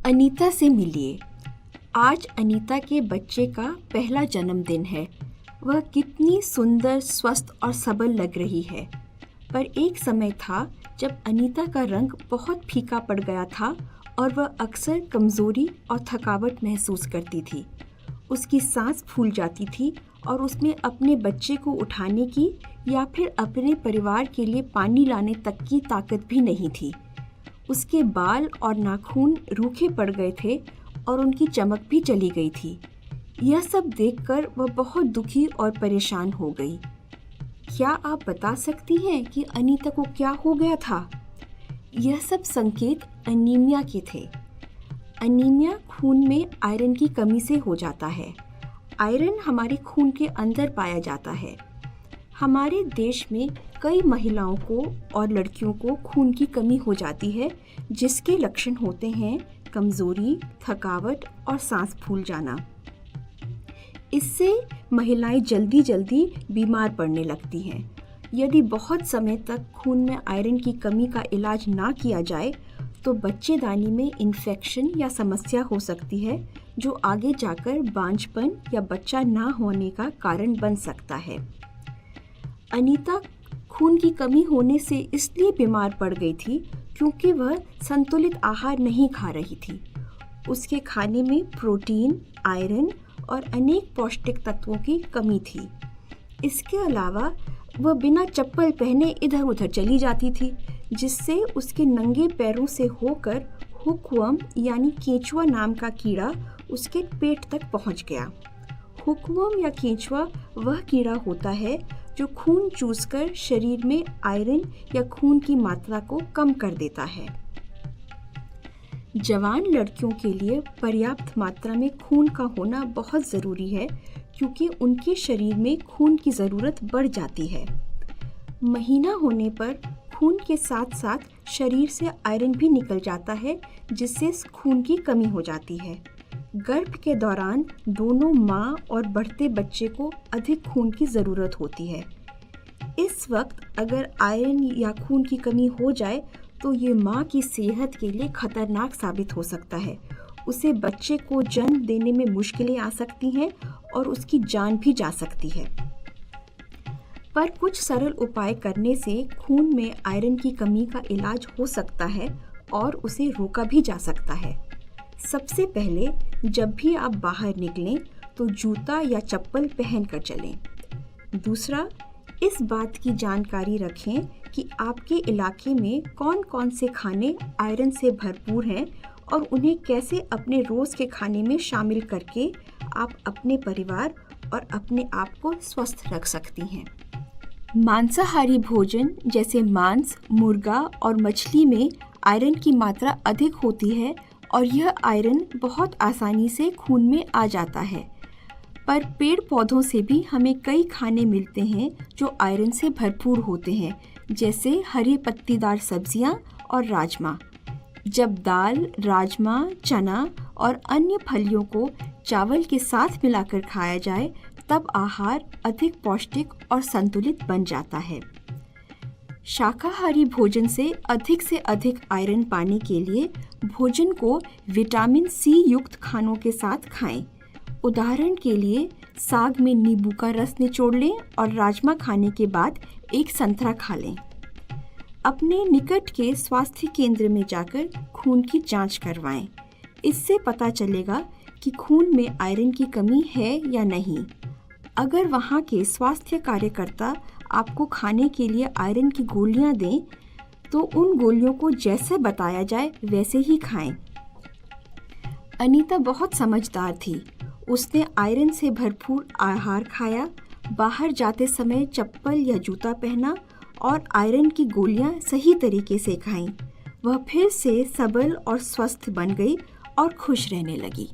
अनीता से मिलिए। आज अनीता के बच्चे का पहला जन्मदिन है। वह कितनी सुंदर, स्वस्थ और सबल लग रही है। पर एक समय था जब अनीता का रंग बहुत फीका पड़ गया था और वह अक्सर कमज़ोरी और थकावट महसूस करती थी। उसकी सांस फूल जाती थी और उसमें अपने बच्चे को उठाने की या फिर अपने परिवार के लिए पानी लाने तक की ताकत भी नहीं थी। उसके बाल और नाखून रूखे पड़ गए थे और उनकी चमक भी चली गई थी। यह सब देखकर वह बहुत दुखी और परेशान हो गई। क्या आप बता सकती हैं कि अनीता को क्या हो गया था? यह सब संकेत अनीमिया के थे। अनीमिया खून में आयरन की कमी से हो जाता है। आयरन हमारे खून के अंदर पाया जाता है। हमारे देश में कई महिलाओं को और लड़कियों को खून की कमी हो जाती है, जिसके लक्षण होते हैं कमज़ोरी, थकावट और सांस फूल जाना। इससे महिलाएं जल्दी जल्दी बीमार पड़ने लगती हैं। यदि बहुत समय तक खून में आयरन की कमी का इलाज ना किया जाए तो बच्चेदानी में इन्फेक्शन या समस्या हो सकती है, जो आगे जाकर बांझपन या बच्चा ना होने का कारण बन सकता है। अनीता खून की कमी होने से इसलिए बीमार पड़ गई थी क्योंकि वह संतुलित आहार नहीं खा रही थी। उसके खाने में प्रोटीन, आयरन और अनेक पौष्टिक तत्वों की कमी थी। इसके अलावा वह बिना चप्पल पहने इधर उधर चली जाती थी, जिससे उसके नंगे पैरों से होकर हुकवर्म यानी केंचुआ नाम का कीड़ा उसके पेट तक पहुंच गया। हुकवर्म या केंचुआ वह कीड़ा होता है जो खून चूसकर शरीर में आयरन या खून की मात्रा को कम कर देता है। जवान लड़कियों के लिए पर्याप्त मात्रा में खून का होना बहुत ज़रूरी है, क्योंकि उनके शरीर में खून की ज़रूरत बढ़ जाती है। महीना होने पर खून के साथ साथ शरीर से आयरन भी निकल जाता है, जिससे खून की कमी हो जाती है। गर्भ के दौरान दोनों माँ और बढ़ते बच्चे को अधिक खून की ज़रूरत होती है। इस वक्त अगर आयरन या खून की कमी हो जाए तो ये माँ की सेहत के लिए खतरनाक साबित हो सकता है। उसे बच्चे को जन्म देने में मुश्किलें आ सकती हैं और उसकी जान भी जा सकती है। पर कुछ सरल उपाय करने से खून में आयरन की कमी का इलाज हो सकता है और उसे रोका भी जा सकता है। सबसे पहले जब भी आप बाहर निकलें तो जूता या चप्पल पहनकर चलें। दूसरा, इस बात की जानकारी रखें कि आपके इलाके में कौन कौन से खाने आयरन से भरपूर हैं और उन्हें कैसे अपने रोज़ के खाने में शामिल करके आप अपने परिवार और अपने आप को स्वस्थ रख सकती हैं। मांसाहारी भोजन जैसे मांस, मुर्गा और मछली में आयरन की मात्रा अधिक होती है और यह आयरन बहुत आसानी से खून में आ जाता है। पर पेड़ पौधों से भी हमें कई खाने मिलते हैं जो आयरन से भरपूर होते हैं, जैसे हरी पत्तीदार सब्जियां और राजमा। जब दाल, राजमा, चना और अन्य फलियों को चावल के साथ मिलाकर खाया जाए तब आहार अधिक पौष्टिक और संतुलित बन जाता है। शाकाहारी भोजन से अधिक आयरन पाने के लिए भोजन को विटामिन सी युक्त खानों के साथ खाएं। उदाहरण के लिए साग में नींबू का रस निचोड़ लें और राजमा खाने के बाद एक संतरा खा लें। अपने निकट के स्वास्थ्य केंद्र में जाकर खून की जांच करवाएं। इससे पता चलेगा कि खून में आयरन की कमी है या नहीं। अगर वहाँ के स्वास्थ्य कार्यकर्ता आपको खाने के लिए आयरन की गोलियाँ दें तो उन गोलियों को जैसे बताया जाए वैसे ही खाएं। अनीता बहुत समझदार थी। उसने आयरन से भरपूर आहार खाया, बाहर जाते समय चप्पल या जूता पहना और आयरन की गोलियां सही तरीके से खाईं। वह फिर से सबल और स्वस्थ बन गई और खुश रहने लगी।